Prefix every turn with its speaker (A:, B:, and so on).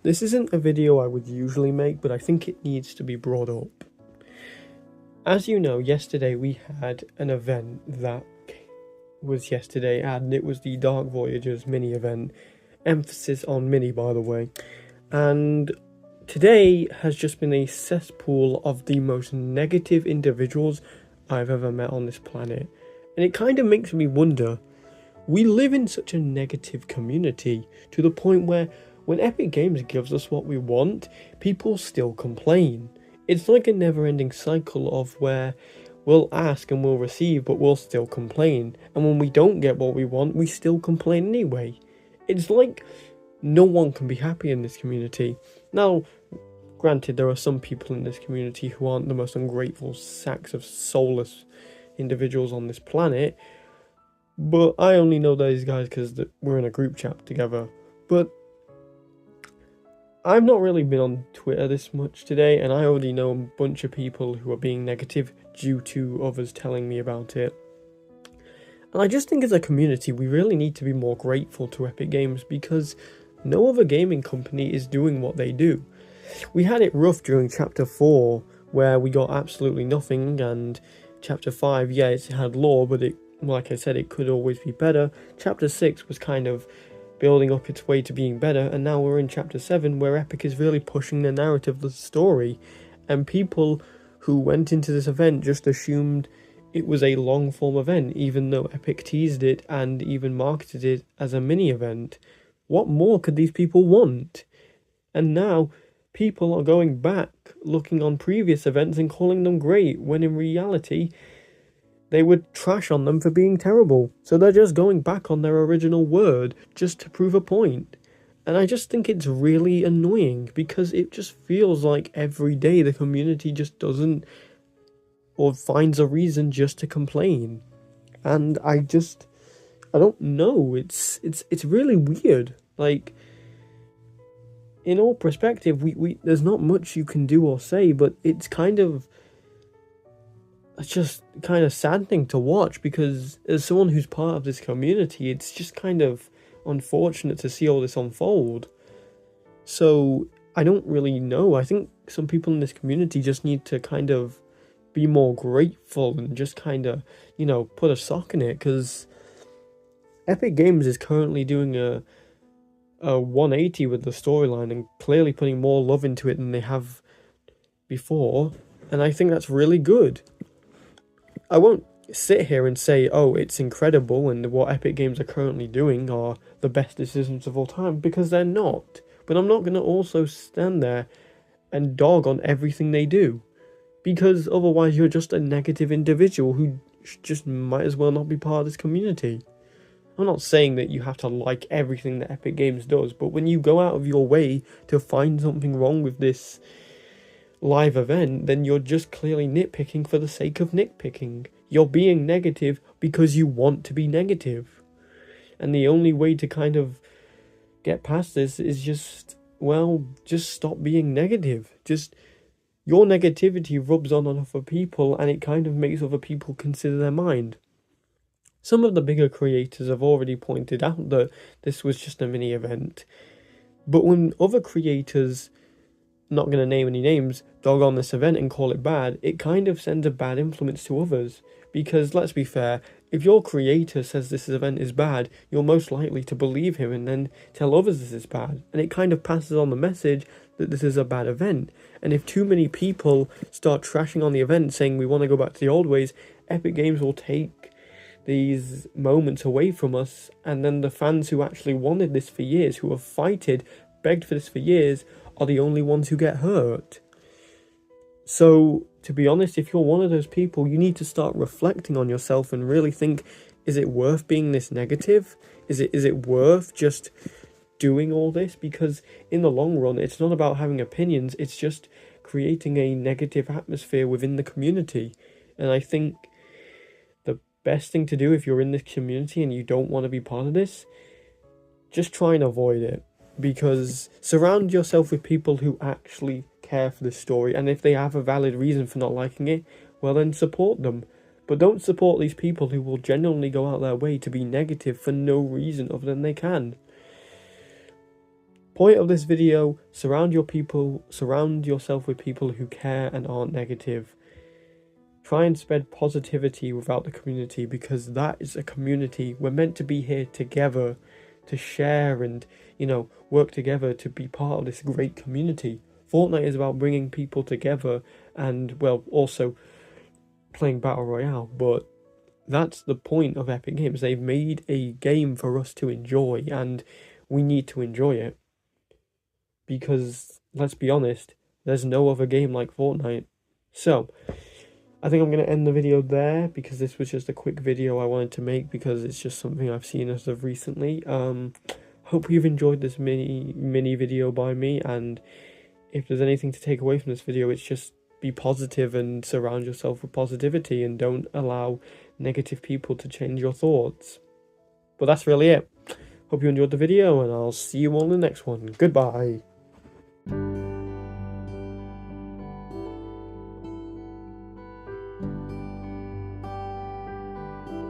A: This isn't a video I would usually make, but I think it needs to be brought up. As you know, yesterday we had an event that was yesterday, and it was the Dark Voyagers mini event. Emphasis on mini, by the way. And today has just been a cesspool of the most negative individuals I've ever met on this planet. And it kind of makes me wonder, we live in such a negative community to the point where when Epic Games gives us what we want, people still complain. It's like a never-ending cycle of where we'll ask and we'll receive, but we'll still complain. And when we don't get what we want, we still complain anyway. It's like no one can be happy in this community. Now, granted, there are some people in this community who aren't the most ungrateful sacks of soulless individuals on this planet, but I only know these guys because we're in a group chat together. But I've not really been on Twitter this much today, and I already know a bunch of people who are being negative due to others telling me about it. And I just think as a community, we really need to be more grateful to Epic Games because no other gaming company is doing what they do. We had it rough during Chapter 4, where we got absolutely nothing, and Chapter 5, yeah, it had lore, but like I said, it could always be better. Chapter 6 was kind of building up its way to being better, and now we're in Chapter 7, where Epic is really pushing the narrative of the story, and people who went into this event just assumed it was a long-form event, even though Epic teased it and even marketed it as a mini-event. What more could these people want? And now, people are going back, looking on previous events and calling them great, when in reality, they would trash on them for being terrible. So they're just going back on their original word just to prove a point. And I just think it's really annoying because it just feels like every day the community just doesn't or finds a reason just to complain. And I don't know. It's really weird. Like, in all perspective, we there's not much you can do or say, but it's just kind of sad thing to watch because as someone who's part of this community, it's just kind of unfortunate to see all this unfold. So I don't really know. I think some people in this community just need to kind of be more grateful and just kind of, put a sock in it, because Epic Games is currently doing a 180 with the storyline and clearly putting more love into it than they have before, and I think that's really good. I won't sit here and say, oh, it's incredible and what Epic Games are currently doing are the best decisions of all time, because they're not. But I'm not going to also stand there and dog on everything they do, because otherwise you're just a negative individual who just might as well not be part of this community. I'm not saying that you have to like everything that Epic Games does, but when you go out of your way to find something wrong with this live event, then you're just clearly nitpicking for the sake of nitpicking. You're being negative because you want to be negative. And the only way to kind of get past this is just stop being negative. Your negativity rubs on other people and it kind of makes other people consider their mind. Some of the bigger creators have already pointed out that this was just a mini event. But when other creators, not going to name any names, dog on this event and call it bad, it kind of sends a bad influence to others. Because let's be fair, if your creator says this event is bad, you're most likely to believe him and then tell others this is bad. And it kind of passes on the message that this is a bad event. And if too many people start trashing on the event saying we want to go back to the old ways, Epic Games will take these moments away from us, and then the fans who actually wanted this for years, who have begged for this for years, are the only ones who get hurt. So, to be honest, if you're one of those people, you need to start reflecting on yourself and really think, is it worth being this negative? Is it worth just doing all this? Because in the long run, it's not about having opinions, it's just creating a negative atmosphere within the community. And I think the best thing to do if you're in this community and you don't want to be part of this, just try and avoid it. Because surround yourself with people who actually care for this story, and if they have a valid reason for not liking it, well then support them. But don't support these people who will genuinely go out their way to be negative for no reason other than they can. Point of this video, surround yourself with people who care and aren't negative. Try and spread positivity without the community, because that is a community. We're meant to be here together to share and, work together to be part of this great community. Fortnite is about bringing people together and, well, also playing Battle Royale, but that's the point of Epic Games. They've made a game for us to enjoy, and we need to enjoy it. Because, let's be honest, there's no other game like Fortnite. So, I think I'm going to end the video there, because this was just a quick video I wanted to make, because it's just something I've seen as of recently. Hope you've enjoyed this mini video by me, and if there's anything to take away from this video, it's just be positive and surround yourself with positivity, and don't allow negative people to change your thoughts. But that's really it. Hope you enjoyed the video, and I'll see you all in the next one. Goodbye.